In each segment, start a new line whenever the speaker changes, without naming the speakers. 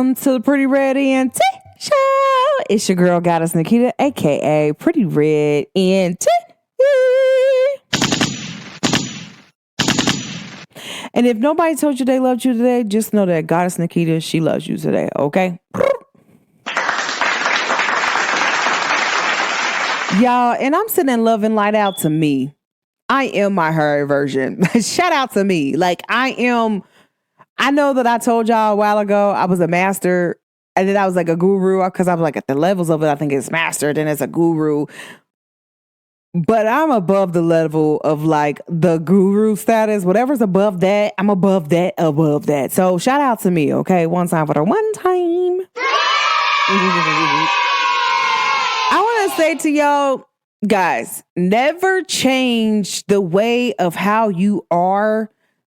welcome to the Pretty Red ENT show. It's your girl goddess Naquita, aka Pretty Red ENT. And if nobody told you they loved you today, just know that goddess Naquita, she loves you today, okay? Y'all, and I'm sending love and light out to me. I am my her version. Shout out to me. Like I know that I told y'all a while ago I was a master and then I was like a guru because I was like at the levels of it. I think it's master, then it's a guru. But I'm above the level of like the guru status. Whatever's above that, I'm above that. So shout out to me, okay? One time for the one time. I want to say to y'all, guys, never change the way of how you are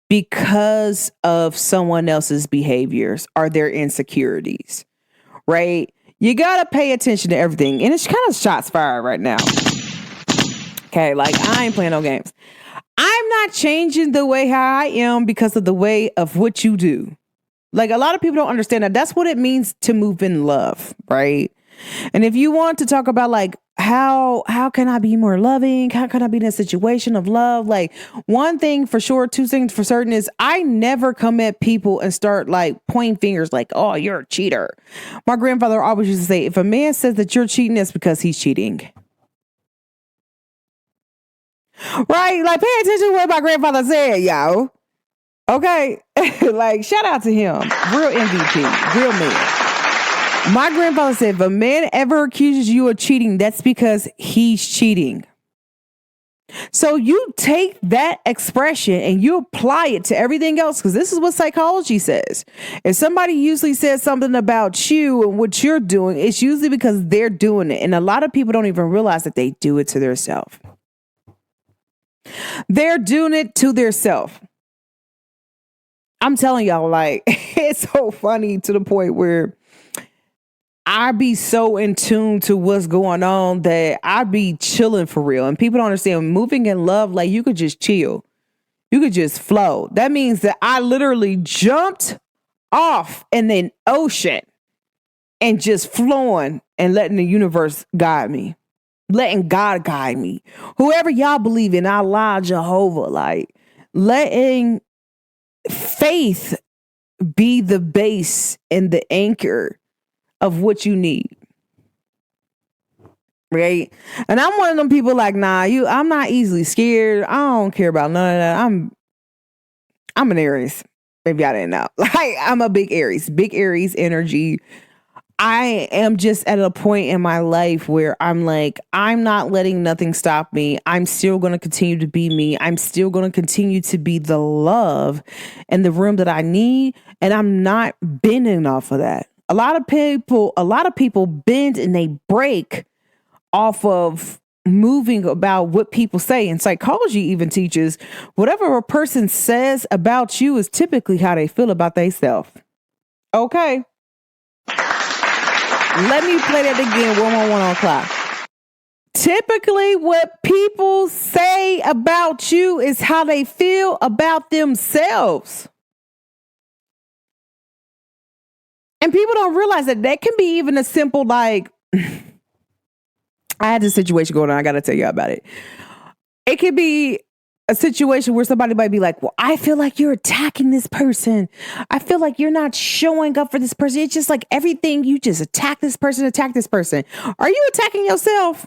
because of someone else's behaviors or their insecurities, right? You got to pay attention to everything. And it's kind of shots fired right now. Okay, like I ain't playing no games. I'm not changing the way how I am because of the way of what you do. Like a lot of people don't understand that. That's what it means to move in love, right? And if you want to talk about like how can I be more loving? How can I be in a situation of love? Like one thing for sure, two things for certain is I never come at people and start like pointing fingers like, oh, you're a cheater. My grandfather always used to say, if a man says that you're cheating, it's because he's cheating. Right? Like pay attention to what my grandfather said, y'all. Okay? Like shout out to him. Real MVP. Real man. My grandfather said, if a man ever accuses you of cheating, that's because he's cheating. So you take that expression and you apply it to everything else, because this is what psychology says. If somebody usually says something about you and what you're doing, it's usually because they're doing it. And a lot of people don't even realize that they do it to themselves. They're doing it to themselves. I'm telling y'all, like, it's so funny to the point where I be so in tune to what's going on that I be chilling for real. And people don't understand moving in love. Like you could just chill. You could just flow. That means that I literally jumped off in the ocean and just flowing and letting the universe guide me. Letting God guide me. Whoever y'all believe in, Allah, Jehovah, like letting faith be the base and the anchor of what you need. Right? And I'm one of them people like, I'm not easily scared. I don't care about none of that. I'm an Aries. Maybe I didn't know. Like I'm a big Aries energy. I am just at a point in my life where I'm like, I'm not letting nothing stop me. I'm still going to continue to be me. I'm still going to continue to be the love in the room that I need. And I'm not bending off of that. A lot of people bend and they break off of moving about what people say. And psychology even teaches whatever a person says about you is typically how they feel about themselves. Okay. Let me play that again. 1 on clock. Typically what people say about you is how they feel about themselves. And people don't realize that can be even a simple, like, I had this situation going on. I got to tell you about it. It could be a situation where somebody might be like, well, I feel like you're attacking this person. I feel like you're not showing up for this person. It's just like everything. You just attack this person. Are you attacking yourself?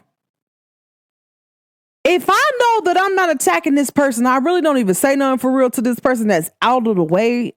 If I know that I'm not attacking this person, I really don't even say nothing for real to this person that's out of the way.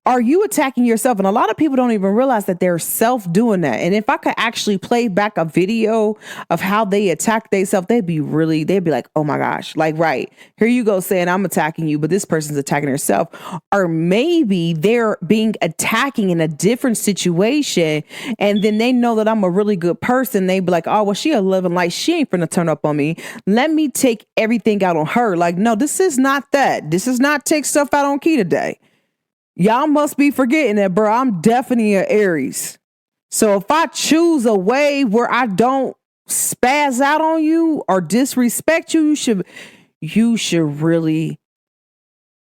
Are you attacking yourself? And a lot of people don't even realize that they're self doing that. And if I could actually play back a video of how they attack themselves, they'd be like, oh my gosh, like, right, here you go saying I'm attacking you, but this person's attacking herself. Or maybe they're being attacking in a different situation. And then they know that I'm a really good person. They'd be like, oh, well, she a living light. She ain't finna turn up on me. Let me take everything out on her. Like, no, this is not that. This is not take stuff out on Key today. Y'all must be forgetting that, bro. I'm definitely an Aries. So if I choose a way where I don't spaz out on you or disrespect you, you should really,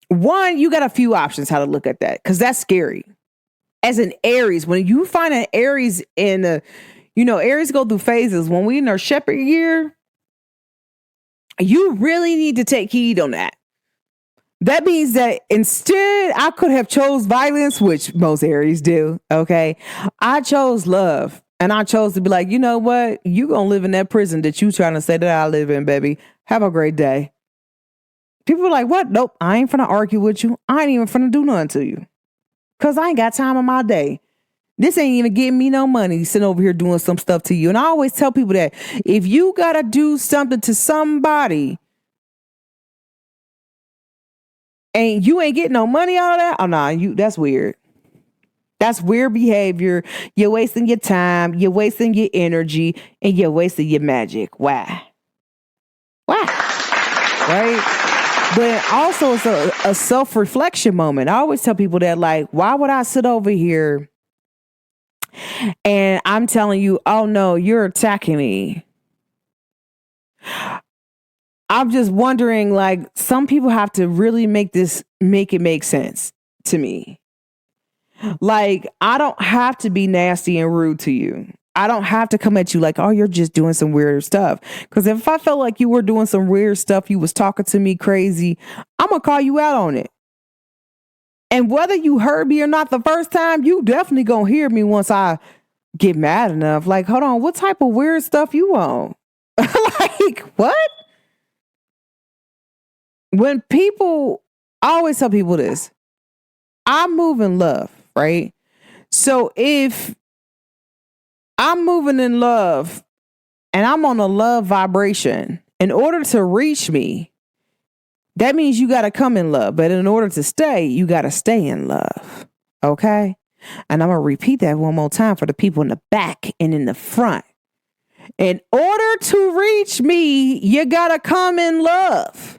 one, you got a few options how to look at that, because that's scary. as an Aries, when you find an Aries in a, Aries go through phases. When we in our shepherd year, you really need to take heed on that. That means that instead I could have chose violence, which most Aries do. Okay. I chose love. And I chose to be like, you know what? You gonna live in that prison that you trying to say that I live in, baby. Have a great day. People are like, what? Nope, I ain't finna argue with you. I ain't even finna do nothing to you. Cause I ain't got time in my day. This ain't even getting me no money sitting over here doing some stuff to you. And I always tell people that if you gotta do something to somebody and you ain't getting no money out of that, oh nah, that's weird. That's weird behavior. You're wasting your time, you're wasting your energy, and you're wasting your magic. Why? Right? But also it's a self-reflection moment. I always tell people that, like, why would I sit over here and I'm telling you, oh no, you're attacking me? I'm just wondering, like, some people have to really make it make sense to me. Like, I don't have to be nasty and rude to you. I don't have to come at you like, oh, you're just doing some weird stuff. Because if I felt like you were doing some weird stuff, you was talking to me crazy, I'm going to call you out on it. And whether you heard me or not the first time, you definitely going to hear me once I get mad enough. Like, hold on, what type of weird stuff you on? Like, what? When people, I always tell people this, I move in love, right? So if I'm moving in love and I'm on a love vibration, in order to reach me, that means you got to come in love. But in order to stay, you got to stay in love. Okay? And I'm going to repeat that one more time for the people in the back and in the front. In order to reach me, you got to come in love.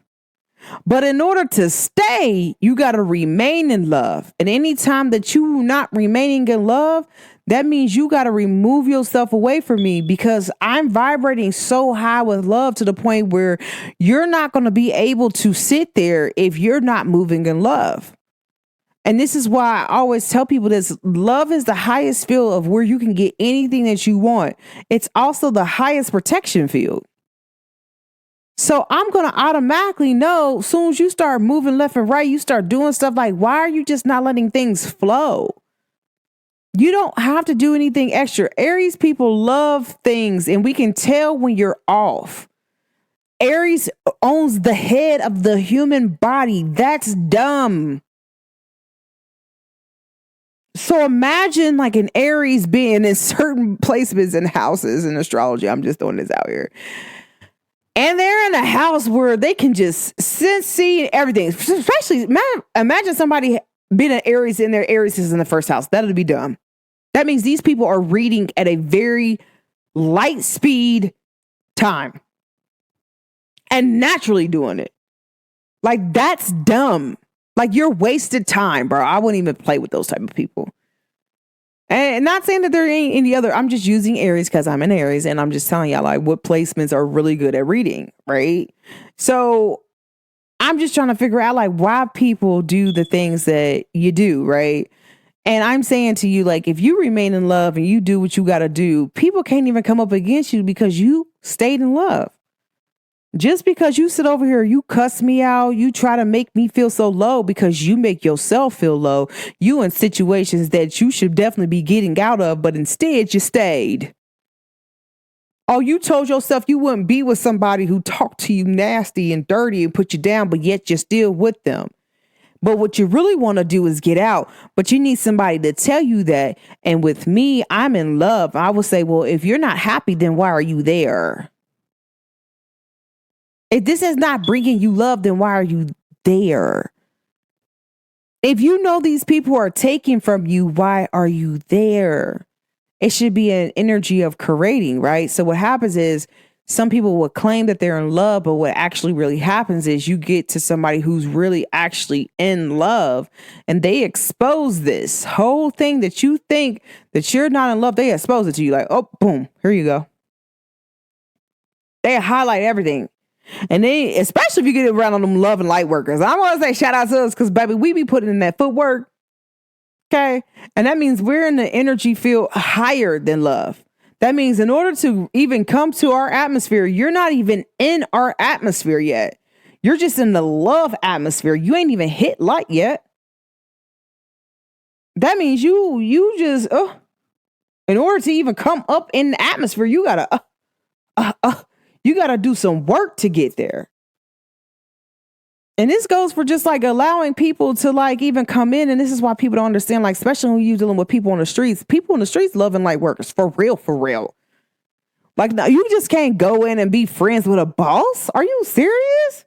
But in order to stay, you got to remain in love. And anytime that you not remaining in love, that means you got to remove yourself away from me, because I'm vibrating so high with love to the point where you're not going to be able to sit there if you're not moving in love. And this is why I always tell people this: love is the highest field of where you can get anything that you want. It's also the highest protection field. So I'm going to automatically know as soon as you start moving left and right, you start doing stuff like, why are you just not letting things flow? You don't have to do anything extra. Aries people love things, and we can tell when you're off. Aries owns the head of the human body. That's dumb. So imagine like an Aries being in certain placements in houses in astrology. I'm just throwing this out here. And they're in a house where they can just sense, see everything. Especially, imagine somebody being an Aries in their Aries is in the first house. That'll be dumb. That means these people are reading at a very light speed time and naturally doing it. Like, that's dumb. Like, you're wasted time, bro. I wouldn't even play with those type of people. And not saying that there ain't any other, I'm just using Aries because I'm an Aries, and I'm just telling y'all like what placements are really good at reading, right? So I'm just trying to figure out like why people do the things that you do, right? And I'm saying to you, like, if you remain in love and you do what you got to do, people can't even come up against you because you stayed in love. Just because you sit over here, you cuss me out, you try to make me feel so low because you make yourself feel low. You in situations that you should definitely be getting out of, but instead you stayed. Oh, you told yourself you wouldn't be with somebody who talked to you nasty and dirty and put you down, but yet you're still with them. But what you really want to do is get out, but you need somebody to tell you that. And with me, I'm in love. I would say, well, if you're not happy, then why are you there? If this is not bringing you love, then why are you there? If you know these people are taking from you, why are you there? It should be an energy of creating, right? So what happens is some people will claim that they're in love, but what actually really happens is you get to somebody who's really actually in love, and they expose this whole thing that you think that you're not in love. They expose it to you like, oh, boom, here you go. They highlight everything. And then, especially if you get around on them love and light workers, I want to say shout out to us because, baby, we be putting in that footwork. Okay. And that means we're in the energy field higher than love. That means in order to even come to our atmosphere, you're not even in our atmosphere yet. You're just in the love atmosphere. You ain't even hit light yet. That means you just in order to even come up in the atmosphere, you gotta do some work to get there. And this goes for just like allowing people to like even come in. And this is why people don't understand, like, especially when you're dealing with people on the streets. People on the streets loving light workers for real, for real. Like, now you just can't go in and be friends with a boss. Are you serious?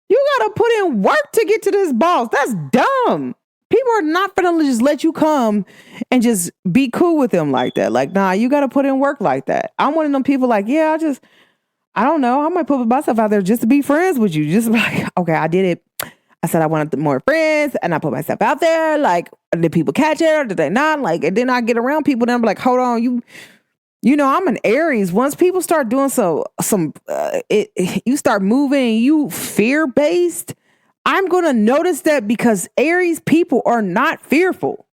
You gotta put in work to get to this boss. That's dumb. People are not gonna just let you come and just be cool with them like that. Like, nah, you gotta put in work like that. I'm one of them people like, yeah, I don't know. I might put myself out there just to be friends with you. Just like, okay, I did it. I said I wanted more friends and I put myself out there. Like, did people catch it or did they not? Like, and then I get around people and I'm like, hold on, you know, I'm an Aries. Once people start doing you start moving, you fear-based, I'm going to notice that because Aries people are not fearful.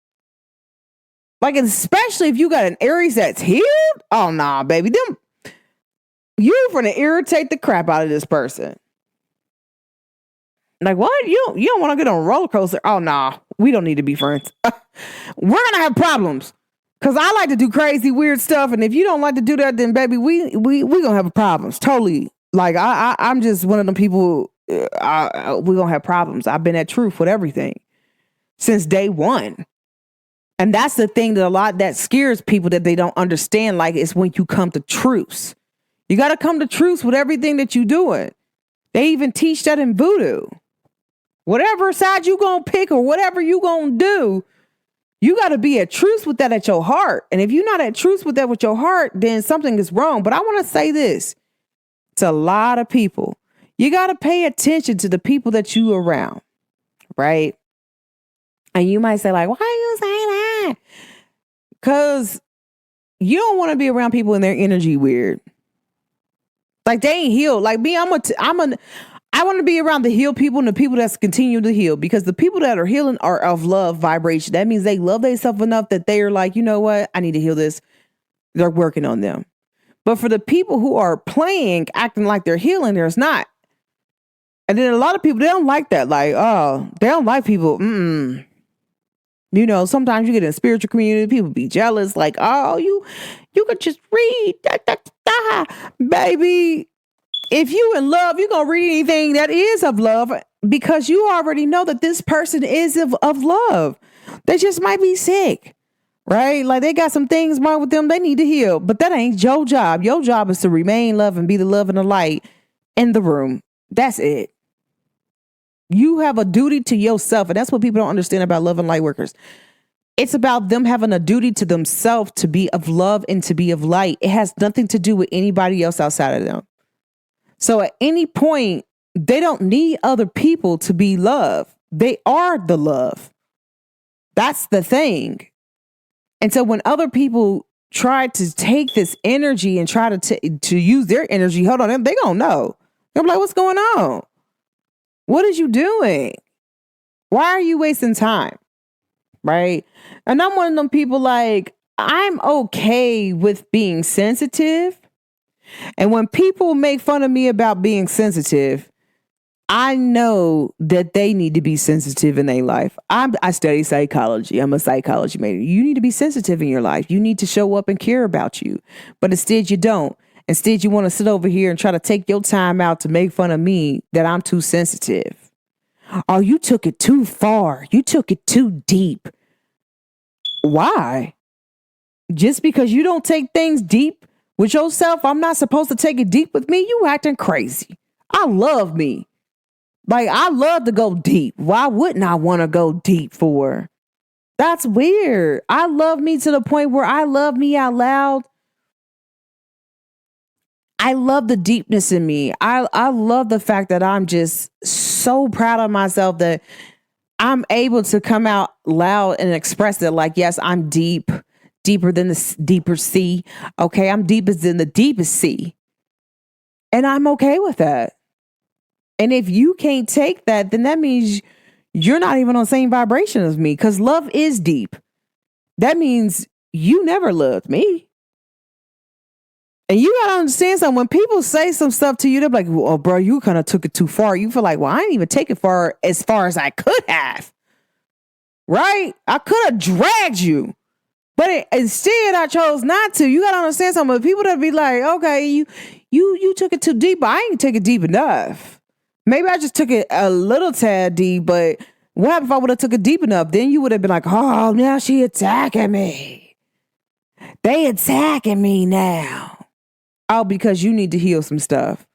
Like, especially if you got an Aries that's healed. Oh, nah, baby. You're going to irritate the crap out of this person. Like, what? You don't want to get on a roller coaster? Oh, nah, we don't need to be friends. We're going to have problems. Because I like to do crazy, weird stuff. And if you don't like to do that, then, baby, we going to have problems. Totally. Like, I'm just one of them people, we're going to have problems. I've been at truth with everything since day one. And that's the thing that scares people that they don't understand. Like, it's when you come to truths. You got to come to truths with everything that you're doing. They even teach that in voodoo. Whatever side you going to pick or whatever you going to do, you got to be at truce with that at your heart. And if you're not at truce with that with your heart, then something is wrong. But I want to say this to a lot of people. You got to pay attention to the people that you around, right? And you might say like, why are you saying that? Because you don't want to be around people and their energy weird. Like, they ain't healed. Like me, I want to be around the healed people and the people that's continue to heal, because the people that are healing are of love vibration. That means they love themselves enough that they are like, you know what? I need to heal this. They're working on them. But for the people who are playing, acting like they're healing, there's not. And then a lot of people, they don't like that. Like, oh, they don't like people. You know, sometimes you get in a spiritual community, people be jealous. Like, oh, you could just read. Baby, if you in love, you're going to read anything that is of love, because you already know that this person is of love. They just might be sick, right? Like, they got some things wrong with them. They need to heal. But that ain't your job. Your job is to remain love and be the love and the light in the room. That's it. You have a duty to yourself. And that's what people don't understand about love and light workers. It's about them having a duty to themselves to be of love and to be of light. It has nothing to do with anybody else outside of them. So at any point, they don't need other people to be love. They are the love. That's the thing. And so when other people try to take this energy and try to use their energy, hold on, they gonna know. They're like, what's going on? What is you doing? Why are you wasting time? Right? And I'm one of them people like, I'm okay with being sensitive. And when people make fun of me about being sensitive, I know that they need to be sensitive in their life. I study psychology. I'm a psychology major. You need to be sensitive in your life. You need to show up and care about you. But instead you don't. Instead, you want to sit over here and try to take your time out to make fun of me that I'm too sensitive. Oh, you took it too far. You took it too deep. Why? Just because you don't take things deep with yourself, I'm not supposed to take it deep with me? You acting crazy. I love me. Like, I love to go deep. Why wouldn't I want to go deep for? That's weird. I love me to the point where I love me out loud. I love the deepness in me. I love the fact that I'm just so proud of myself that I'm able to come out loud and express it. Like, yes, I'm deep, deeper than the deeper sea. Okay, I'm deepest than the deepest sea. And I'm okay with that. And if you can't take that, then that means you're not even on the same vibration as me, because love is deep. that means you never loved me. And you gotta understand something. When people say some stuff to you, they're like, "Well, bro, you kind of took it too far." You feel like, "Well, I didn't even take it far as I could have." Right? I could have dragged you, but instead I chose not to. You gotta understand something. People that be like, "Okay, you took it too deep, but I ain't take it deep enough. Maybe I just took it a little tad deep, but what happened if I would have took it deep enough? Then you would have been like, oh, now she attacking me. They attacking me now." Oh, because you need to heal some stuff.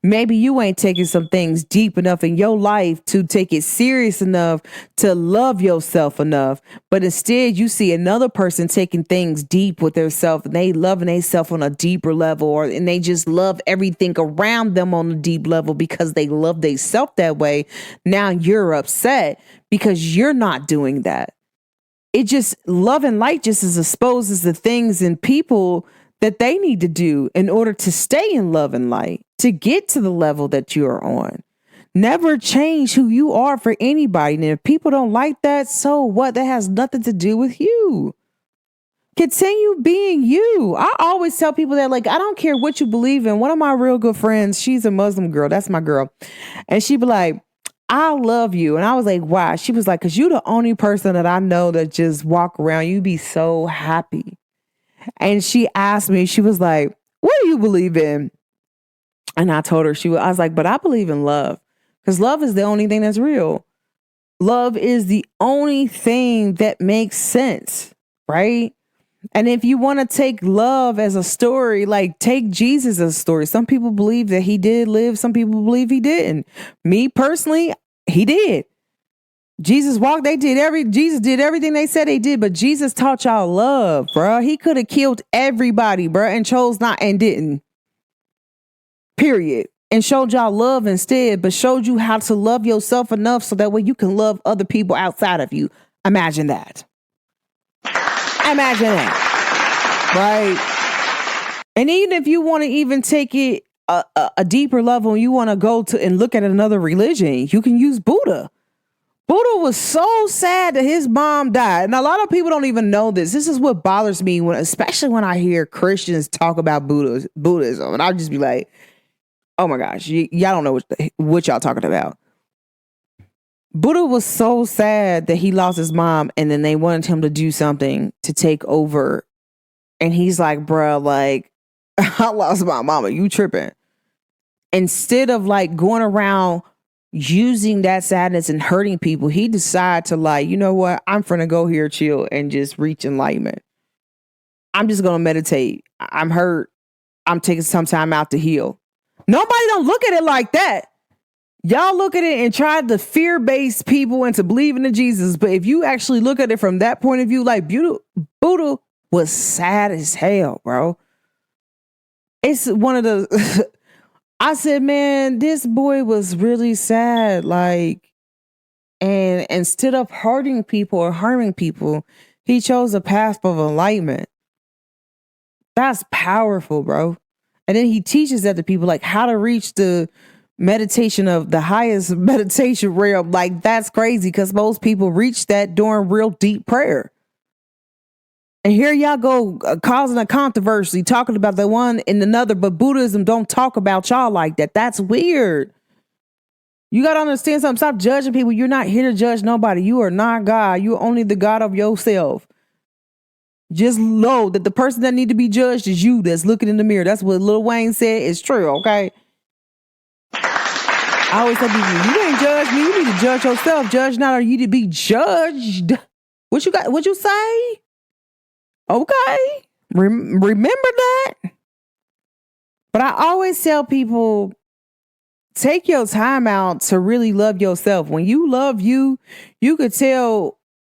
Maybe you ain't taking some things deep enough in your life to take it serious enough to love yourself enough. But instead, you see another person taking things deep with themselves and they loving themselves on a deeper level, and they just love everything around them on a deep level because they love themselves that way. Now you're upset because you're not doing that. It just, love and light just exposes the things and people that they need to do in order to stay in love and light, to get to the level that you're on. Never change who you are for anybody. And if people don't like that, so what? That has nothing to do with you. Continue being you. I always tell people that, like, I don't care what you believe in. One of my real good friends, she's a Muslim girl. That's my girl. And she'd be like, "I love you." And I was like, "Why?" She was like, "Because you're the only person that I know that just walk around. You be so happy." And she asked me, she was like, "What do you believe in?" And I told her, I was like, "But I believe in love, because love is the only thing that's real. Love is the only thing that makes sense, right? And if you want to take love as a story, like, take Jesus as a story. Some people believe that he did live. Some people believe he didn't. Me personally, he did. Jesus did everything they said they did, but Jesus taught y'all love, bro. He could have killed everybody, bro, and chose not and didn't. Period. And showed y'all love instead, but showed you how to love yourself enough so that way you can love other people outside of you. Imagine that. Imagine that. Right? And even if you want to even take it a deeper level and you want to go to and look at another religion, you can use Buddha. Buddha was so sad that his mom died. And a lot of people don't even know this. This is what bothers me, especially when I hear Christians talk about Buddhism. And I'll just be like, oh my gosh, y'all don't know what y'all talking about. Buddha was so sad that he lost his mom, and then they wanted him to do something to take over. And he's like, bruh, like, I lost my mama. You tripping. Instead of like going around using that sadness and hurting people, he decided to, like, you know what? I'm finna go here, chill, and just reach enlightenment. I'm just gonna meditate. I'm hurt. I'm taking some time out to heal. Nobody don't look at it like that. Y'all look at it and try to fear-base people into believing in Jesus. But if you actually look at it from that point of view, like, Buddha was sad as hell, bro. It's one of the... I said, man, this boy was really sad. Like, and instead of hurting people or harming people, he chose a path of enlightenment. That's powerful, bro. And then he teaches that to people, like, how to reach the meditation of the highest meditation realm. Like, that's crazy, because most people reach that during real deep prayer. And here y'all go causing a controversy, talking about the one and another, but Buddhism don't talk about y'all like that. That's weird. You got to understand something. Stop judging people. You're not here to judge nobody. You are not God. You're only the God of yourself. Just know that the person that need to be judged is you that's looking in the mirror. That's what Lil Wayne said. It's true, okay? I always tell people, you ain't judge me. You need to judge yourself. Judge not, or you to be judged. What you got? What you say? Okay. Remember that. But I always tell people, take your time out to really love yourself. When you love you, you could tell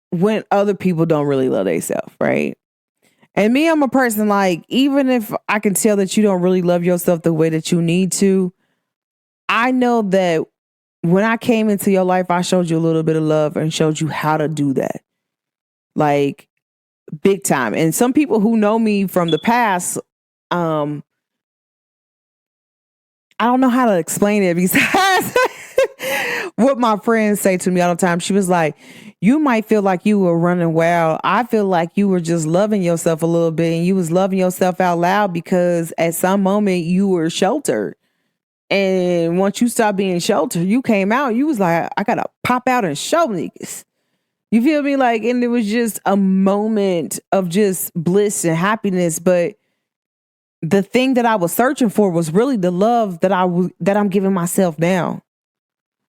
when other people don't really love themselves, right? And me, I'm a person, like, even if I can tell that you don't really love yourself the way that you need to, I know that when I came into your life, I showed you a little bit of love and showed you how to do that. Like, big time. And some people who know me from the past, I don't know how to explain it besides What my friends say to me all the time, she was like, you might feel like you were running wild. I feel like you were just loving yourself a little bit, and you was loving yourself out loud because at some moment you were sheltered. And once you stopped being sheltered, you came out, you was like, I gotta pop out and show niggas. You feel me? Like, and it was just a moment of just bliss and happiness. But the thing that I was searching for was really the love that I'm giving myself now.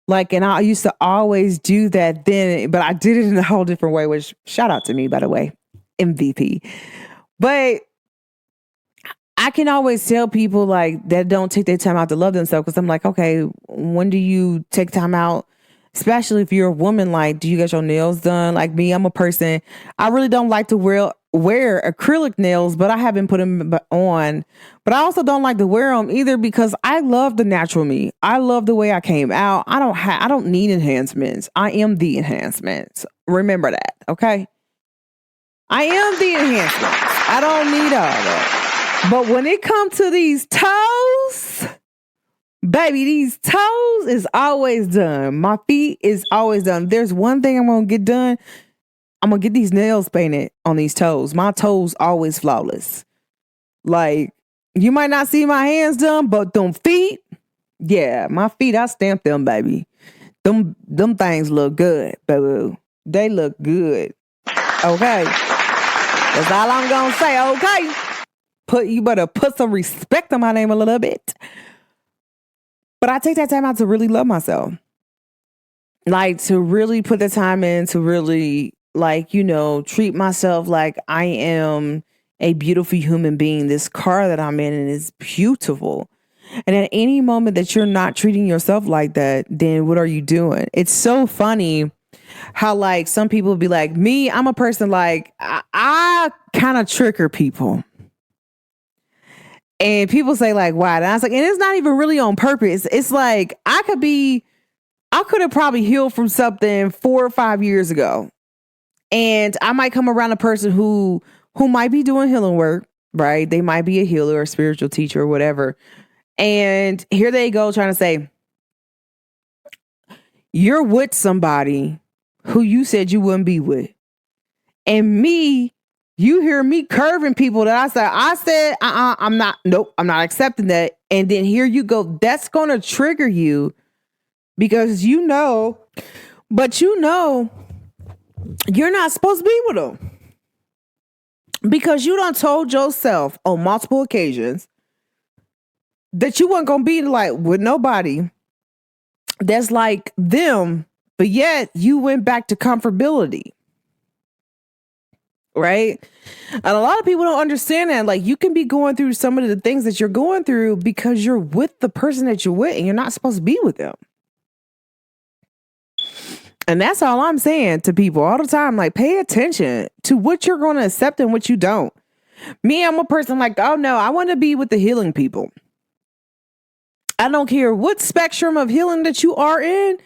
Like, and I used to always do that then, but I did it in a whole different way, which shout out to me, by the way, MVP. But I can always tell people like that don't take their time out to love themselves, because I'm like, okay, when do you take time out? Especially if you're a woman, like, do you get your nails done? Like me, I'm a person, I really don't like to wear acrylic nails, but I haven't put them on. But I also don't like to wear them either because I love the natural me. I love the way I came out. I don't need enhancements. I am the enhancements. Remember that, okay? I am the enhancements. I don't need all that. But when it comes to these toes, baby, these toes is always done. My feet is always done. There's one thing I'm going to get done. I'm going to get these nails painted on these toes. My toes always flawless. Like, you might not see my hands done, but them feet, yeah, my feet, I stamp them, baby. Them things look good, baby. They look good. Okay. That's all I'm going to say, okay? You better put some respect on my name a little bit. But I take that time out to really love myself. Like, to really put the time in to really, like, you know, treat myself like I am a beautiful human being. This car that I'm in is beautiful. And at any moment that you're not treating yourself like that, then what are you doing? It's so funny how, like, some people be like, me, I'm a person like, I kind of trigger people. And people say like, why? And I was like, and it's not even really on purpose. It's like, I could have probably healed from something 4 or 5 years ago. And I might come around a person who might be doing healing work, right? They might be a healer or a spiritual teacher or whatever. And here they go trying to say, you're with somebody who you said you wouldn't be with. And me, you hear me curving people that I said, I'm not accepting that. And then here you go. That's going to trigger you because you're not supposed to be with them. Because you done told yourself on multiple occasions that you weren't going to be like with nobody that's like them, but yet you went back to comfortability. Right? And a lot of people don't understand that. Like, you can be going through some of the things that you're going through because you're with the person that you're with and you're not supposed to be with them. And that's all I'm saying to people all the time. Like, pay attention to what you're going to accept and what you don't. Me, I'm a person like, oh no, I want to be with the healing people. I don't care what spectrum of healing that you are in.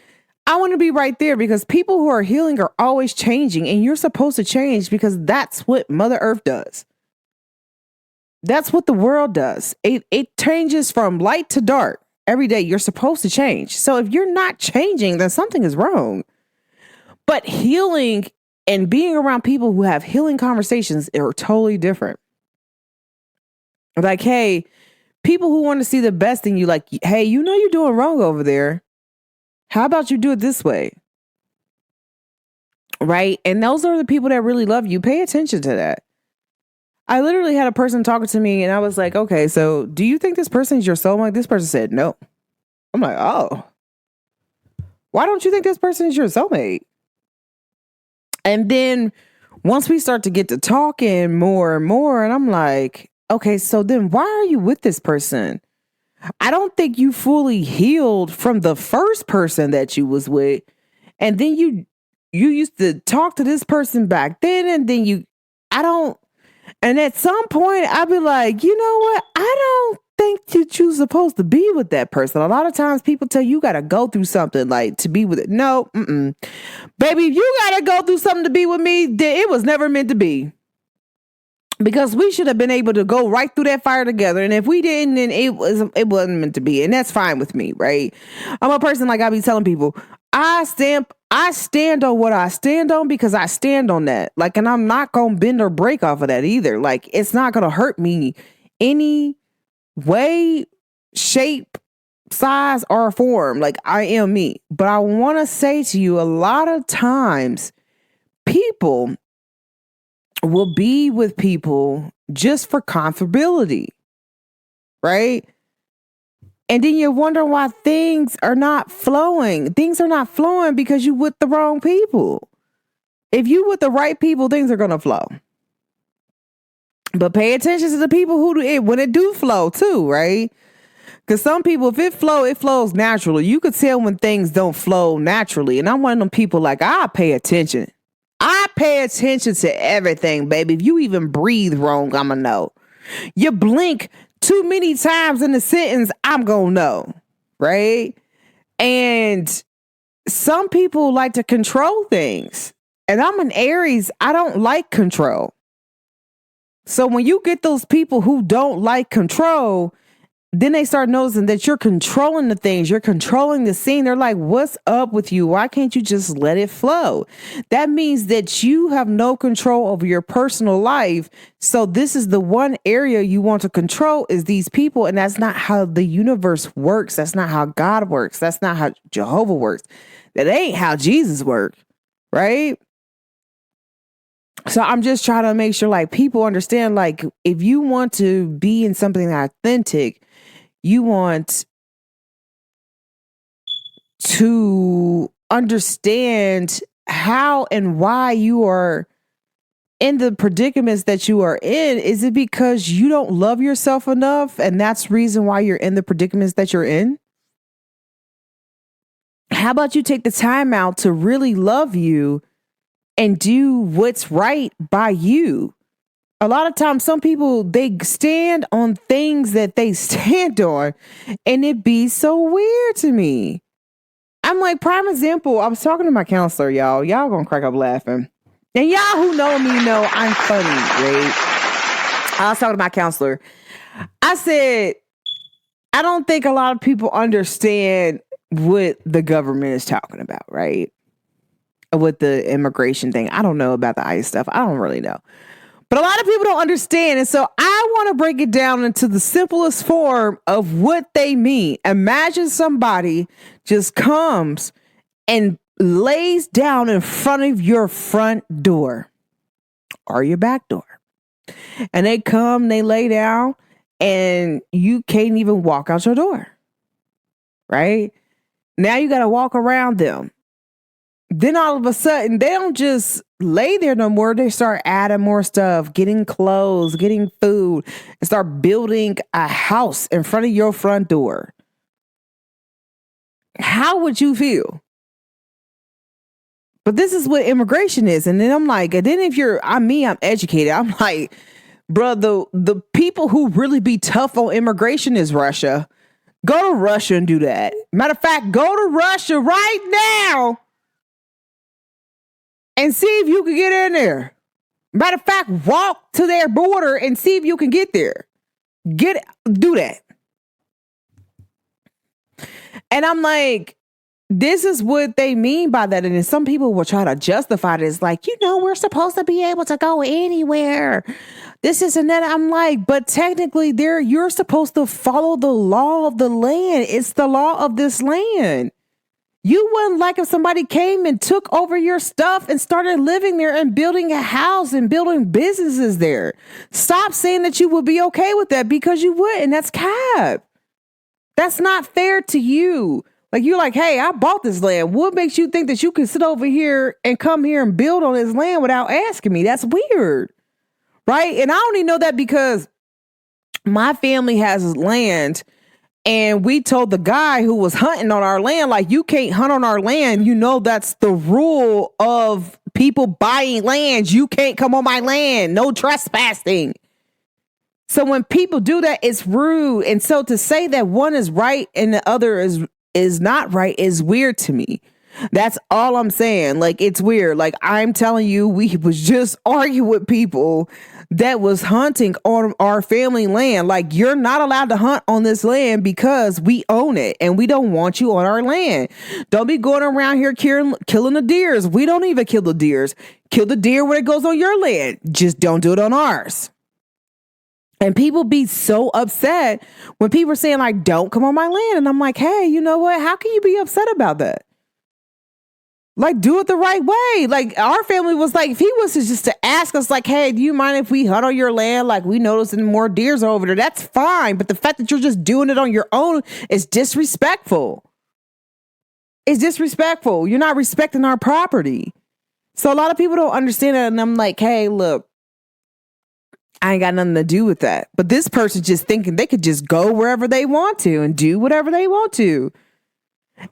I want to be right there because people who are healing are always changing, and you're supposed to change because that's what Mother Earth does. That's what the world does. It changes from light to dark every day. You're supposed to change. So if you're not changing, then something is wrong. But healing and being around people who have healing conversations are totally different. Like, hey, people who want to see the best in you, like, hey, you know you're doing wrong over there. How about you do it this way? Right? And those are the people that really love you. Pay attention to that. I literally had a person talking to me and I was like, okay, so do you think this person is your soulmate? This person said no. I'm like, oh, why don't you think this person is your soulmate? And then once we start to get to talking more and more, and I'm like, okay, so then why are you with this person? I don't think you fully healed from the first person that you was with. And then you used to talk to this person back then. And then and at some point I'd be like, you know what? I don't think that you're supposed to be with that person. A lot of times people tell you got to go through something like to be with it. No, baby, if you got to go through something to be with me, then it was never meant to be. because we should have been able to go right through that fire together. And if we didn't, then it wasn't meant to be. And that's fine with me, right? I'm a person, like I be telling people, I stand on what I stand on because I stand on that. Like, and I'm not gonna bend or break off of that either. Like, it's not gonna hurt me any way, shape, size, or form. Like, I am me. But I want to say to you, a lot of times people will be with people just for comfortability, right? And then you wonder why things are not flowing. Things are not flowing because you with the wrong people. If you with the right people, things are going to flow. But pay attention to the people when it do flow too, right? Because some people, if it flows naturally. You could tell when things don't flow naturally. And I'm one of them people, like, I pay attention. I pay attention to everything, baby. If you even breathe wrong, I'ma know. You blink too many times in the sentence, I'm gonna know, right? And some people like to control things. And I'm an Aries. I don't like control. So when you get those people who don't like control, then they start noticing that you're controlling the things. You're controlling the scene. They're like, what's up with you? Why can't you just let it flow? That means that you have no control over your personal life. So this is the one area you want to control is these people. And that's not how the universe works. That's not how God works. That's not how Jehovah works. That ain't how Jesus worked, right? So I'm just trying to make sure, like, people understand, like, if you want to be in something authentic, you want to understand how and why you are in the predicaments that you are in. Is it because you don't love yourself enough and that's the reason why you're in the predicaments that you're in? How about you take the time out to really love you and do what's right by you? A lot of times, some people, they stand on things that they stand on, and it be so weird to me. I'm like, prime example, I was talking to my counselor, y'all. Y'all gonna crack up laughing. And y'all who know me know I'm funny, right? I was talking to my counselor. I said, I don't think a lot of people understand what the government is talking about, right? With the immigration thing. I don't know about the ICE stuff. I don't really know. But a lot of people don't understand. And so I want to break it down into the simplest form of what they mean. Imagine somebody just comes and lays down in front of your front door or your back door. And they come, they lay down, and you can't even walk out your door. Right? Now you got to walk around them. Then all of a sudden, they don't just lay there no more. They start adding more stuff, getting clothes, getting food, and start building a house in front of your front door. How would you feel? But this is what immigration is. And then I'm like, and then if I'm educated. I'm like, bro, the people who really be tough on immigration is Russia. Go to Russia and do that. Matter of fact, go to Russia right now and see if you can get in there. Matter of fact, walk to their border and see if you can get there. Do that. And I'm like, this is what they mean by that. And then some people will try to justify this, like, we're supposed to be able to go anywhere. This is and that. I'm like, but technically you're supposed to follow the law of the land. It's the law of this land. You wouldn't like if somebody came and took over your stuff and started living there and building a house and building businesses there. Stop saying that you would be okay with that, because you wouldn't. That's cap. That's not fair to you. Like, you're like, hey, I bought this land. What makes you think that you can sit over here and come here and build on this land without asking me? That's weird. Right? And I only know that because my family has land. And we told the guy who was hunting on our land, like, you can't hunt on our land. That's the rule of people buying land. You can't come on my land. No trespassing. So when people do that, it's rude. And so to say that one is right and the other is not right is weird to me. That's all I'm saying. Like, it's weird. Like, I'm telling you, we was just arguing with people that was hunting on our family land. Like, you're not allowed to hunt on this land because we own it and we don't want you on our land. Don't be going around here killing the deers. We don't even kill the deers. Kill the deer when it goes on your land. Just don't do it on ours. And people be so upset when people are saying, like, don't come on my land. And I'm like, hey, you know what? How can you be upset about that? Like, do it the right way. Like, our family was like, if he was just to ask us, like, hey, do you mind if we hunt on your land? Like, we noticing more deers over there. That's fine. But the fact that you're just doing it on your own is disrespectful. It's disrespectful. You're not respecting our property. So a lot of people don't understand that. And I'm like, hey, look, I ain't got nothing to do with that. But this person just thinking they could just go wherever they want to and do whatever they want to.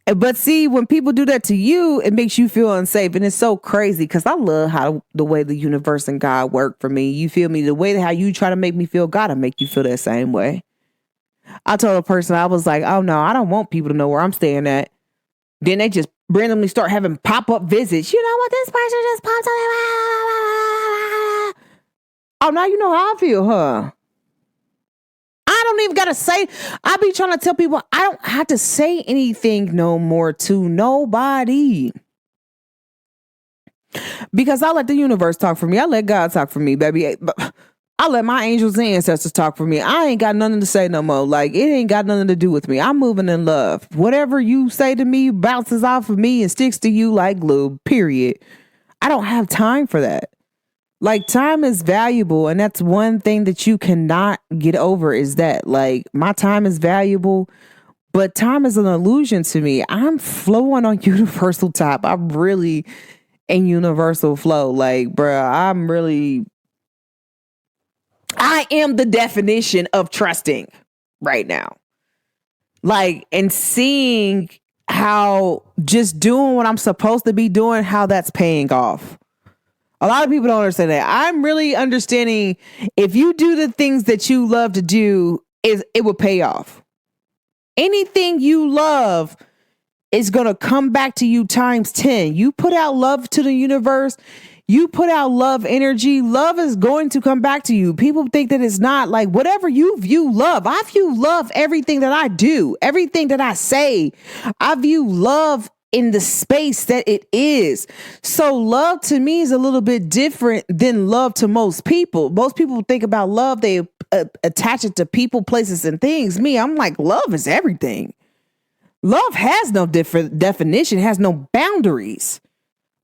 But see, when people do that to you, it makes you feel unsafe. And it's so crazy because I love how the way the universe and God work for me. You feel me? The way how you try to make me feel, God will make you feel that same way. I told a person, I was like, oh no, I don't want people to know where I'm staying at. Then they just randomly start having pop-up visits. You know what? This person just popped up. Oh, now you know how I feel, huh? I don't even got to say, I be trying to tell people I don't have to say anything no more to nobody. Because I let the universe talk for me. I let God talk for me, baby. I let my angels and ancestors talk for me. I ain't got nothing to say no more. Like, it ain't got nothing to do with me. I'm moving in love. Whatever you say to me bounces off of me and sticks to you like glue, period. I don't have time for that. Like, time is valuable, and that's one thing that you cannot get over is that, like, my time is valuable, but time is an illusion to me. I'm flowing on universal time. I'm really in universal flow. Like, bruh, I am the definition of trusting right now. Like, and seeing how just doing what I'm supposed to be doing, how that's paying off. A lot of people don't understand that. I'm really understanding if you do the things that you love to do, it will pay off. Anything you love is going to come back to you times 10. You put out love to the universe. You put out love energy. Love is going to come back to you. People think that it's not. Like, whatever you view love. I view love everything that I do, everything that I say. I view love in the space that it is. So love to me is a little bit different than love to most people. Most people think about love, they attach it to people, places, and things. Me, I'm like, love is everything. Love has no different definition, has no boundaries.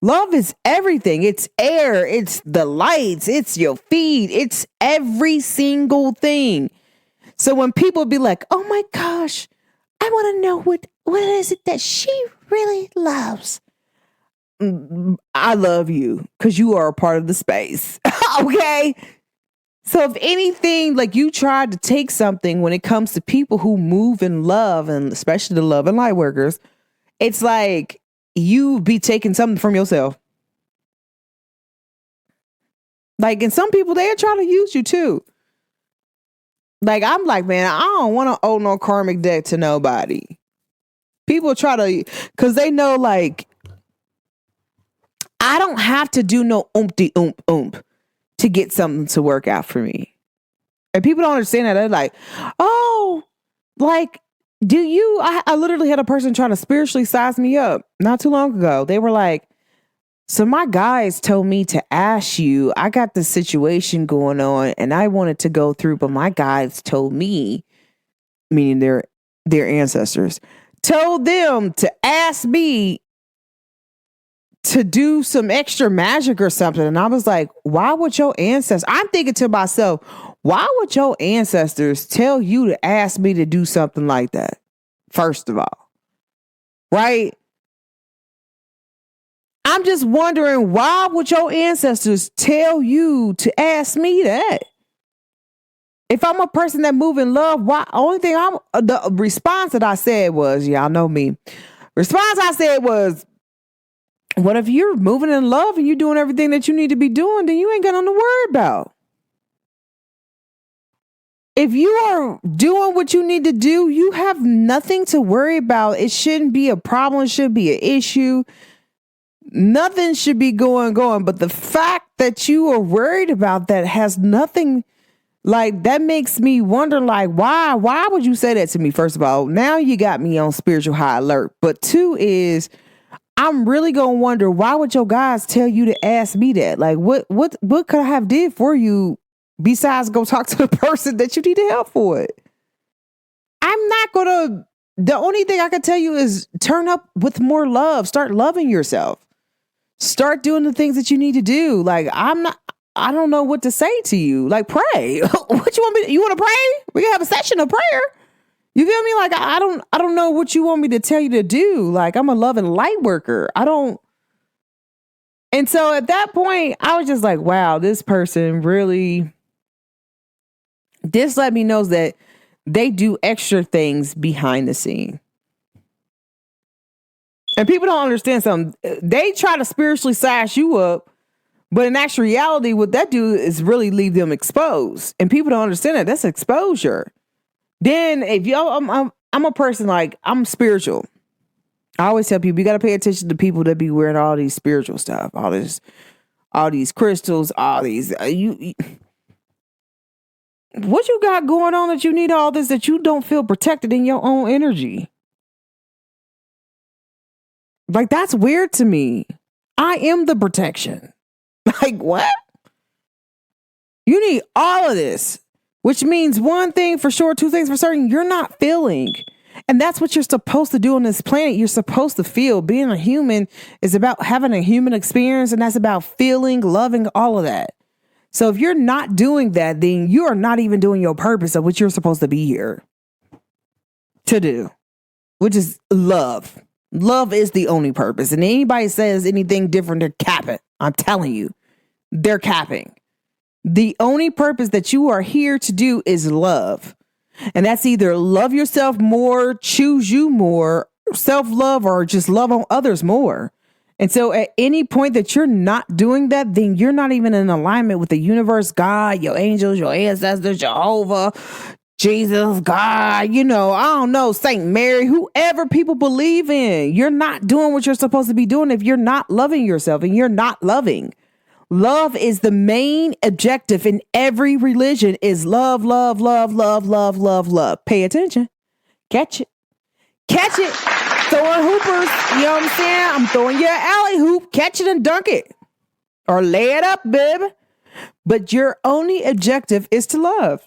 Love is everything. It's air, it's the lights, it's your feed, it's every single thing. So when people be like, oh my gosh, I want to know what is it that she really loves? I love you because you are a part of the space. Okay? So if anything, like, you tried to take something when it comes to people who move in love, and especially the love and light workers, it's like you be taking something from yourself. Like, and some people, they're trying to use you too. Like, I'm like, man, I don't want to owe no karmic debt to nobody. People try to, because they know, like, I don't have to do no oompty to get something to work out for me. And people don't understand that. They're like, oh, like, do you, I literally had a person trying to spiritually size me up not too long ago. They were like, so my guys told me to ask you, I got this situation going on and I wanted to go through, but my guys told me, meaning their ancestors, told them to ask me to do some extra magic or something. And I was like, why would your ancestors, I'm thinking to myself, why would your ancestors tell you to ask me to do something like that? First of all, right? I'm just wondering, why would your ancestors tell you to ask me that? If I'm a person that move in love, why? The response that I said was, y'all know me. Response I said was, what if you're moving in love and you're doing everything that you need to be doing, then you ain't got nothing to worry about. If you are doing what you need to do, you have nothing to worry about. It shouldn't be a problem. It should be an issue. Nothing should be going. But the fact that you are worried about that has nothing, like, that makes me wonder, like, why would you say that to me? First of all, now you got me on spiritual high alert. But two is, I'm really gonna wonder, why would your guys tell you to ask me that? Like, what could I have did for you besides go talk to the person that you need help for it? I'm not gonna. The only thing I can tell you is turn up with more love. Start loving yourself. Start doing the things that you need to do. Like, I don't know what to say to you. Like, pray. What you want me? You want to pray? We can have a session of prayer. You feel me? Like, I don't know what you want me to tell you to do. Like, I'm a love and light worker. I don't. And so at that point, I was just like, wow, this person really. This let me know that they do extra things behind the scene. And people don't understand something. They try to spiritually sash you up, but in actual reality, what that do is really leave them exposed. And people don't understand that. That's exposure. Then if I'm a person, like, I'm spiritual. I always tell people, you got to pay attention to people that be wearing all these spiritual stuff, all these crystals, all these, what you got going on that you need all this, that you don't feel protected in your own energy? Like, that's weird to me. I am the protection. Like, what? You need all of this, which means one thing for sure, two things for certain, you're not feeling. And that's what you're supposed to do on this planet. You're supposed to feel. Being a human is about having a human experience, and that's about feeling, loving, all of that. So if you're not doing that, then you are not even doing your purpose of what you're supposed to be here to do, which is love. Love is the only purpose. And anybody says anything different, they're capping. I'm telling you, they're capping. The only purpose that you are here to do is love. And that's either love yourself more, choose you more, self-love, or just love on others more. And so at any point that you're not doing that, then you're not even in alignment with the universe, God, your angels, your ancestors, Jehovah, Jesus, God, I don't know, Saint Mary, whoever people believe in. You're not doing what you're supposed to be doing if you're not loving yourself, and you're not loving. Love is the main objective in every religion, is love, love, love, love, love, love, love. Pay attention. Catch it. Catch it. Throwing hoopers. You know what I'm saying? I'm throwing you an alley hoop. Catch it and dunk it. Or lay it up, baby. But your only objective is to love.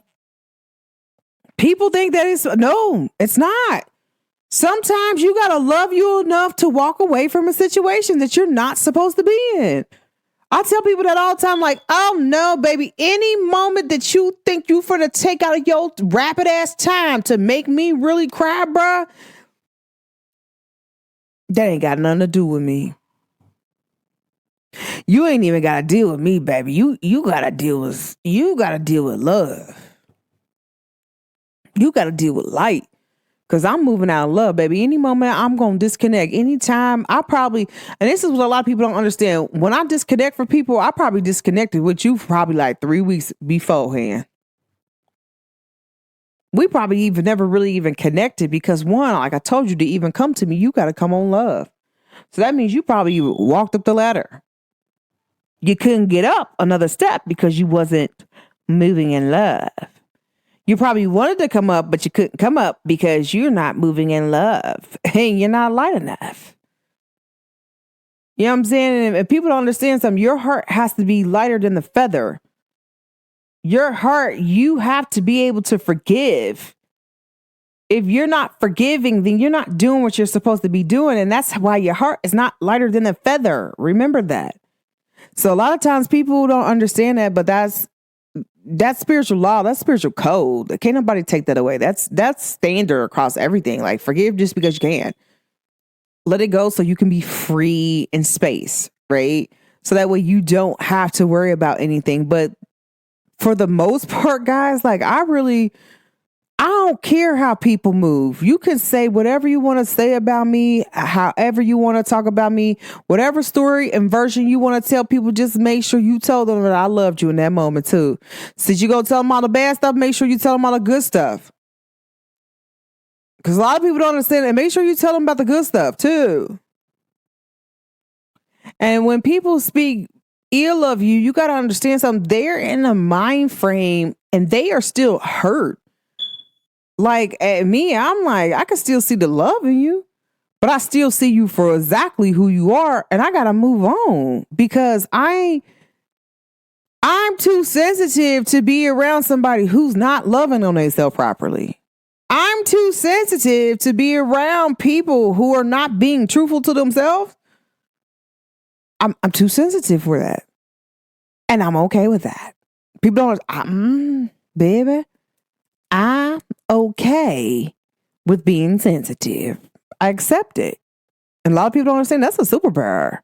People think that no, it's not. Sometimes you got to love you enough to walk away from a situation that you're not supposed to be in. I tell people that all the time, like, oh no, baby, any moment that you think you finna take out of your rapid ass time to make me really cry, bruh, that ain't got nothing to do with me. You ain't even got to deal with me, baby. You got to deal with love. You got to deal with light. Because I'm moving out of love, baby. Any moment I'm going to disconnect. Anytime and this is what a lot of people don't understand. When I disconnect from people, I probably disconnected with you for probably like 3 weeks beforehand. We probably even never really even connected because, one, like I told you, to even come to me, you got to come on love. So that means you probably walked up the ladder. You couldn't get up another step because you wasn't moving in love. You probably wanted to come up, but you couldn't come up because you're not moving in love and you're not light enough. You know what I'm saying? And people don't understand something. Your heart has to be lighter than the feather. Your heart, you have to be able to forgive. If you're not forgiving, then you're not doing what you're supposed to be doing. And that's why your heart is not lighter than the feather. Remember that. So a lot of times people don't understand that, but that's spiritual law. That's spiritual code. Can't nobody take that away. That's standard across everything. Like, forgive just because you can. Let it go so you can be free in space, right? So that way you don't have to worry about anything. But for the most part, guys, like, I really I don't care how people move. You can say whatever you want to say about me, however you want to talk about me, whatever story and version you want to tell people, just make sure you tell them that I loved you in that moment too. Since you go tell them all the bad stuff, make sure you tell them all the good stuff. Because a lot of people don't understand it. Make sure you tell them about the good stuff too. And when people speak ill of you, you got to understand something. They're in a mind frame and they are still hurt. Like at me, I'm like, I can still see the love in you, but I still see you for exactly who you are. And I got to move on because I'm too sensitive to be around somebody who's not loving on themselves properly. I'm too sensitive to be around people who are not being truthful to themselves. I'm too sensitive for that. And I'm okay with that. People don't, baby, I'm okay with being sensitive. I accept it. And a lot of people don't understand that's a superpower.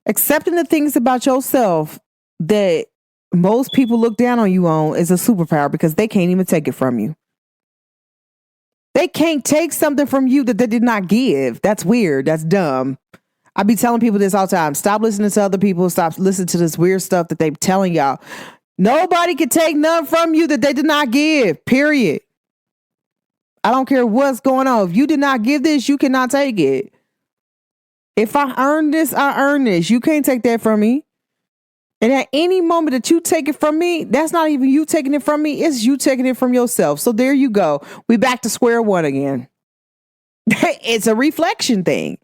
Accepting the things about yourself that most people look down on you on is a superpower because they can't even take it from you. They can't take something from you that they did not give. That's weird. That's dumb. I be telling people this all the time. Stop listening to other people. Stop listening to this weird stuff that they telling y'all. Nobody can take none from you that they did not give. Period. I don't care what's going on. If you did not give this, you cannot take it. If I earned this, I earned this. You can't take that from me. And at any moment that you take it from me, that's not even you taking it from me. It's you taking it from yourself. So there you go. We back to square one again. It's a reflection thing.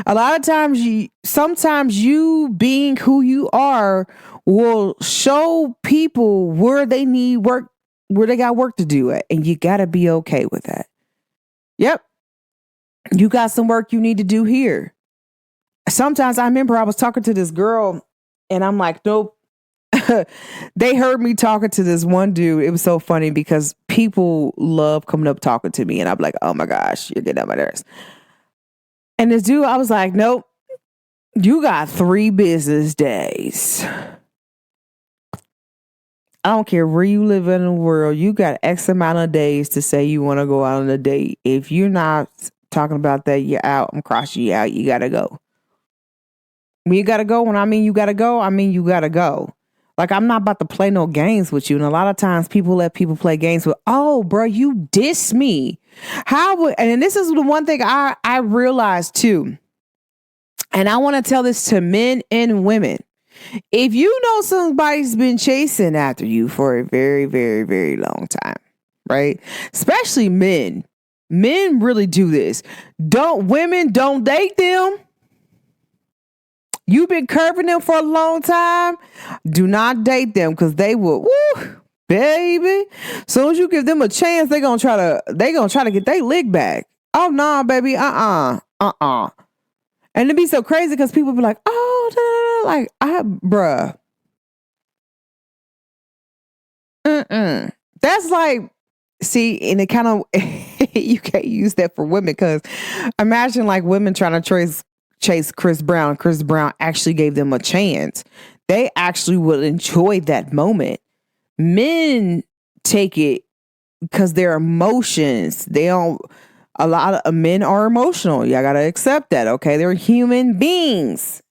A lot of times, sometimes you being who you are will show people where they need work, where they got work to do it. And you got to be okay with that. Yep. You got some work you need to do here. Sometimes I remember I was talking to this girl and I'm like, nope. They heard me talking to this one dude. It was so funny because people love coming up talking to me. And I'm like, oh my gosh, you're getting on my nerves. And this dude, I was like, nope, you got 3 business days. I don't care where you live in the world. You got X amount of days to say you want to go out on a date. If you're not talking about that, you're out. I'm crossing you out. You got to go. When you got to go, when I mean you got to go, I mean you got to go. Like, I'm not about to play no games with you. And a lot of times people let people play games with, oh, bro, you diss me. And this is the one thing I realized too. And I want to tell this to men and women. If you know somebody's been chasing after you for a very, very, very long time, right? Especially men. Men really do this. Women don't date them. You've been curving them for a long time. Do not date them because they will, woo, baby. As soon as you give them a chance, they gonna try to get their lick back. Oh no, baby, And it'd be so crazy because people be like, oh, like bruh. That's like, see, and it kind of you can't use that for women because imagine like women trying to chase Chris Brown. Chris Brown actually gave them a chance. They actually would enjoy that moment. Men take it because their emotions. A lot of men are emotional. Y'all gotta accept that, okay? They're human beings.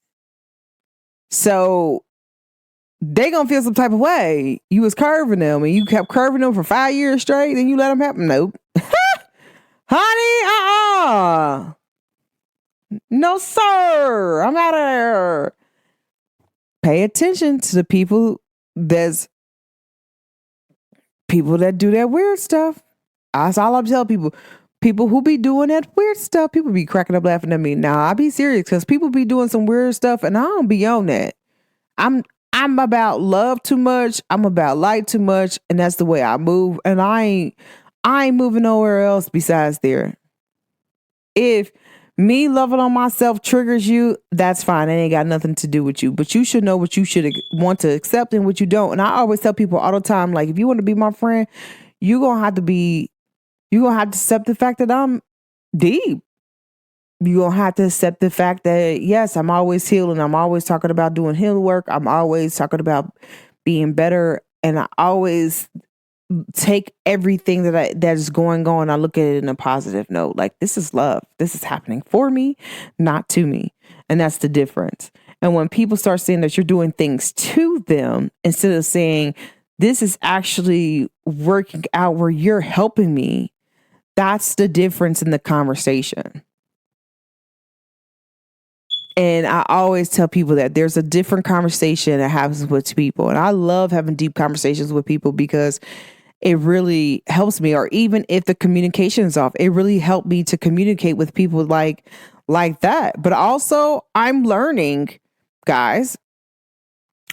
So they gonna feel some type of way. You was curving them and you kept curving them for 5 years straight, then you let them happen. Nope. Honey, no, sir. I'm out of here. Pay attention to the people that do that weird stuff. That's all I'm telling people. People who be doing that weird stuff, people be cracking up laughing at me. Now, I be serious because people be doing some weird stuff and I don't be on that. I'm about love too much. I'm about light too much. And that's the way I move. And I ain't moving nowhere else besides there. If me loving on myself triggers you, that's fine. It ain't got nothing to do with you. But you should know what you should want to accept and what you don't. And I always tell people all the time, like, if you want to be my friend, you're going to have to accept the fact that I'm deep. You're going to have to accept the fact that, yes, I'm always healing. I'm always talking about doing healing work. I'm always talking about being better. And I always take everything that is going on. I look at it in a positive note. Like, this is love. This is happening for me, not to me. And that's the difference. And when people start saying that you're doing things to them, instead of saying, this is actually working out where you're helping me, that's the difference in the conversation. And I always tell people that there's a different conversation that happens with people. And I love having deep conversations with people because it really helps me. Or even if the communication is off, it really helped me to communicate with people like that. But also, I'm learning, guys,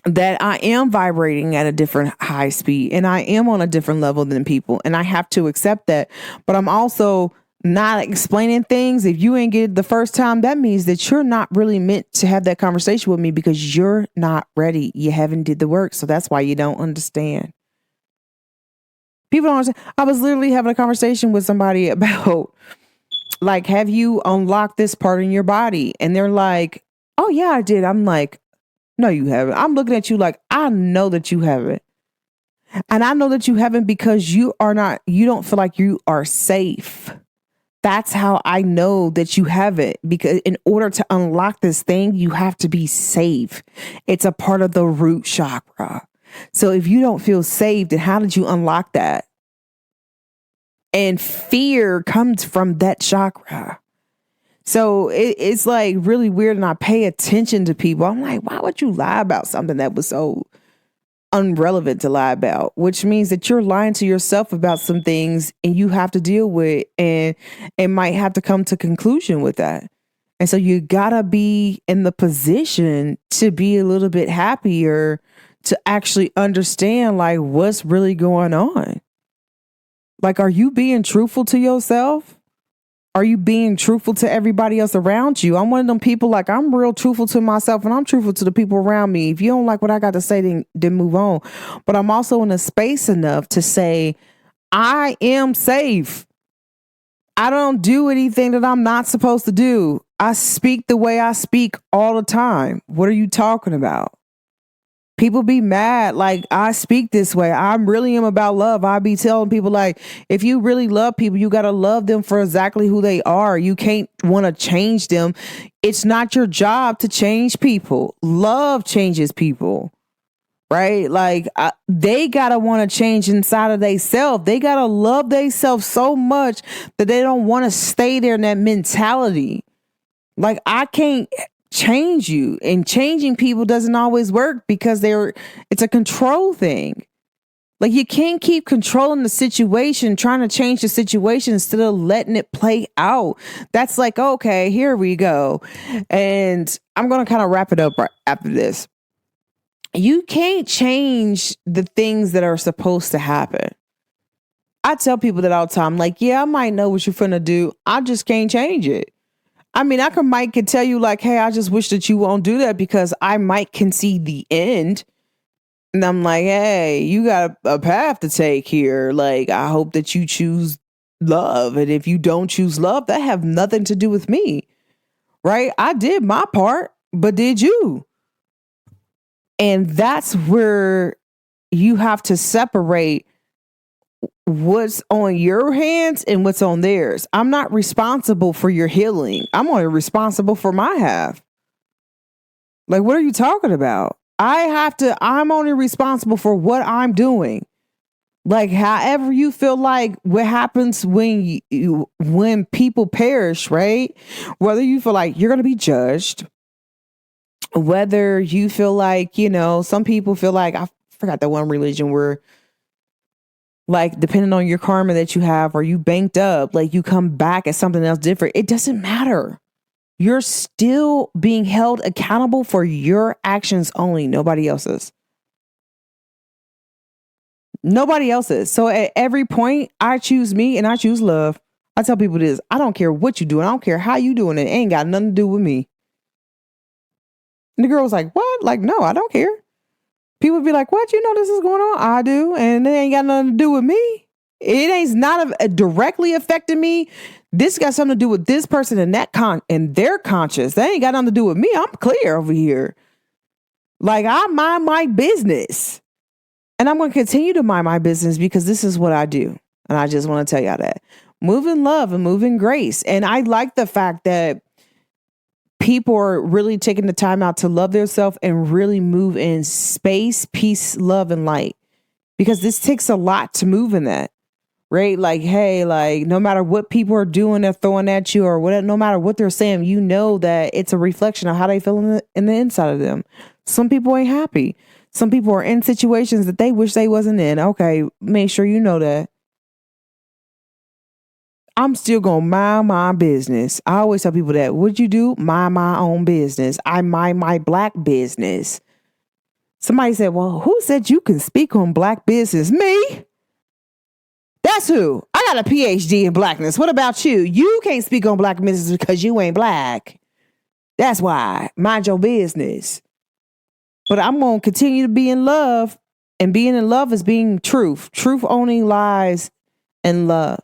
that I am vibrating at a different high speed and I am on a different level than people. And I have to accept that. But I'm also not explaining things. If you ain't get it the first time, that means that you're not really meant to have that conversation with me because you're not ready. You haven't did the work. So that's why you don't understand. People don't understand. I was literally having a conversation with somebody about, like, have you unlocked this part in your body? And they're like, oh yeah, I did. I'm like, no, you haven't. I'm looking at you like, I know that you haven't. And I know that you haven't because you don't feel like you are safe. That's how I know that you have it, because in order to unlock this thing, you have to be safe. It's a part of the root chakra. So if you don't feel safe, then how did you unlock that? And fear comes from that chakra. So it's like really weird. And I pay attention to people. I'm like, why would you lie about something that was so irrelevant to lie about? Which means that you're lying to yourself about some things and you have to deal with and might have to come to conclusion with that. And so you gotta be in the position to be a little bit happier to actually understand like what's really going on. Like, are you being truthful to yourself? Are you being truthful to everybody else around you? I'm one of them people, like, I'm real truthful to myself and I'm truthful to the people around me. If you don't like what I got to say, then move on. But I'm also in a space enough to say, I am safe. I don't do anything that I'm not supposed to do. I speak the way I speak all the time. What are you talking about? People be mad. Like, I speak this way. I really am about love. I be telling people, like, if you really love people, you got to love them for exactly who they are. You can't want to change them. It's not your job to change people. Love changes people, right? Like, they got to want to change inside of themselves. They got to love themselves so much that they don't want to stay there in that mentality. Like, I can't change you, and changing people doesn't always work because it's a control thing. Like, you can't keep controlling the situation, trying to change the situation instead of letting it play out. That's like, okay, here we go. And I'm going to kind of wrap it up right after this. You can't change the things that are supposed to happen. I tell people that all the time, like, yeah, I might know what you're finna do. I just can't change it. I mean, Mike could tell you like, hey, I just wish that you won't do that because I might concede the end. And I'm like, hey, you got a path to take here. Like, I hope that you choose love. And if you don't choose love, that have nothing to do with me. Right? I did my part, but did you? And that's where you have to separate what's on your hands and what's on theirs. I'm not responsible for your healing. I'm only responsible for my half. Like, what are you talking about? I'm only responsible for what I'm doing. Like, however you feel like what happens when people perish, right? Whether you feel like you're going to be judged, whether you feel like, some people feel like, I forgot that one religion where, like, depending on your karma that you have, or you banked up, like, you come back as something else different. It doesn't matter. You're still being held accountable for your actions only, nobody else's. Nobody else's. So at every point, I choose me and I choose love. I tell people this, I don't care what you do. I don't care how you doing it. It ain't got nothing to do with me. And the girl was like, what? Like, no, I don't care. People be like, what? You know this is going on? I do. And it ain't got nothing to do with me. It ain't not directly affecting me. This got something to do with this person and and their conscience. They ain't got nothing to do with me. I'm clear over here. Like, I mind my business. And I'm going to continue to mind my business because this is what I do. And I just want to tell y'all that. Move in love and move in grace. And I like the fact that people are really taking the time out to love themselves and really move in space, peace, love, and light. Because this takes a lot to move in that. Right? Like, hey, like no matter what people are doing, they're throwing at you or whatever, no matter what they're saying, you know that it's a reflection of how they feel in the inside of them. Some people ain't happy. Some people are in situations that they wish they wasn't in. Okay, make sure you know that. I'm still going to mind my business. I always tell people that. What'd you do? Mind my own business. I mind my Black business. Somebody said, well, who said you can speak on Black business? Me? That's who. I got a PhD in Blackness. What about you? You can't speak on Black business because you ain't Black. That's why. Mind your business. But I'm going to continue to be in love. And being in love is being truth. Truth only lies in love.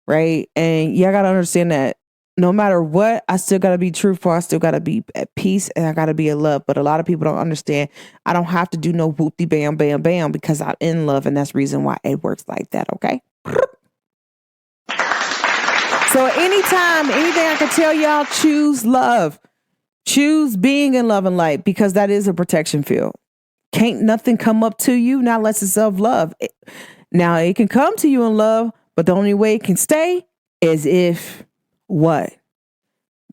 Right? And y'all got to understand that no matter what, I still got to be truthful. I still got to be at peace and I got to be in love. But a lot of people don't understand. I don't have to do no whoopty bam, bam, bam because I'm in love. And that's the reason why it works like that. Okay? So anytime, anything I can tell y'all, choose love. Choose being in love and light because that is a protection field. Can't nothing come up to you, not unless it's self-love. Now, it can come to you in love, but the only way it can stay is if what?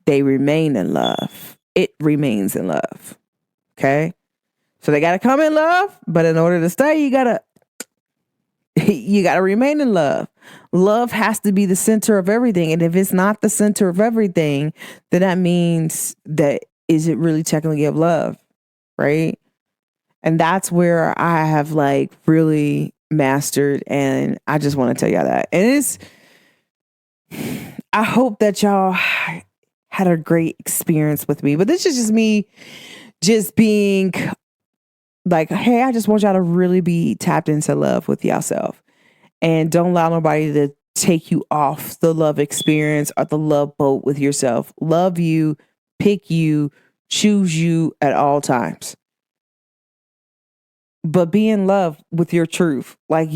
They remain in love. It remains in love. Okay? So they got to come in love, but in order to stay, you got to remain in love. Love has to be the center of everything. And if it's not the center of everything, then that means that is it really technically of love? Right? And that's where I have like really mastered. And I just want to tell y'all that. And I hope that y'all had a great experience with me. But this is just me just being like, hey, I just want y'all to really be tapped into love with yourself. And don't allow nobody to take you off the love experience or the love boat with yourself. Love you, pick you, choose you at all times. But be in love with your truth. Like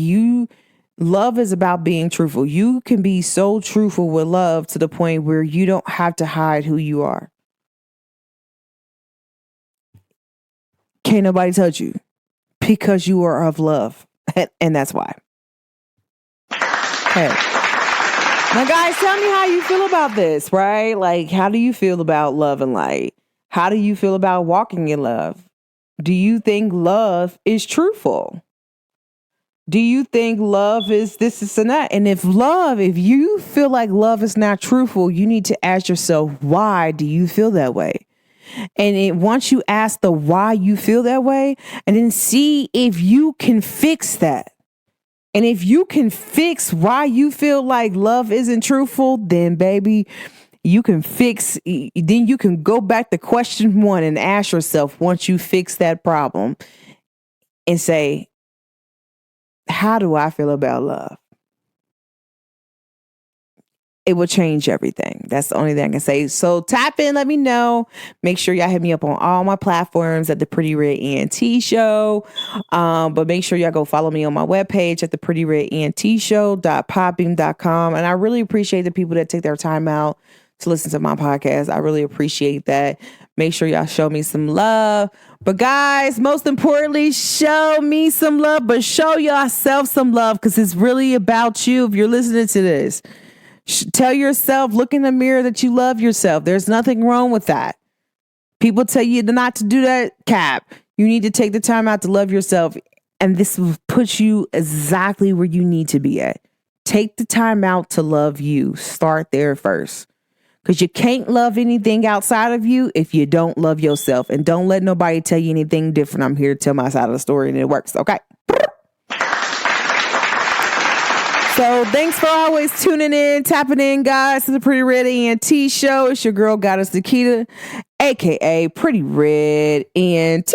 love is about being truthful. You can be so truthful with love to the point where you don't have to hide who you are. Can't nobody touch you because you are of love. And that's why. Okay. Now, guys, tell me how you feel about this, right? Like, how do you feel about love and light? How do you feel about walking in love? Do you think love is truthful? Do you think love is this and that? And if you feel like love is not truthful, you need to ask yourself, why do you feel that way? And once you ask the why you feel that way, and then see if you can fix that. And if you can fix why you feel like love isn't truthful, then baby, you can then you can go back to question 1 and ask yourself once you fix that problem and say, how do I feel about love? It will change everything. That's the only thing I can say. So tap in, let me know. Make sure y'all hit me up on all my platforms at the Pretty Red ENT Show. But make sure y'all go follow me on my webpage at the Pretty Red ENT Show.podbean.com. And I really appreciate the people that take their time out to listen to my podcast. I really appreciate that. Make sure y'all show me some love. But guys, most importantly, show me some love, but show yourself some love because it's really about you if you're listening to this. Tell yourself, look in the mirror that you love yourself. There's nothing wrong with that. People tell you not to do that, Cap. You need to take the time out to love yourself. And this will put you exactly where you need to be at. Take the time out to love you. Start there first. Because you can't love anything outside of you if you don't love yourself. And don't let nobody tell you anything different. I'm here to tell my side of the story and it works. Okay. So thanks for always tuning in, tapping in, guys, to the Pretty Red ENT Show. It's your girl, Goddess Naquita, a.k.a. Pretty Red ENT.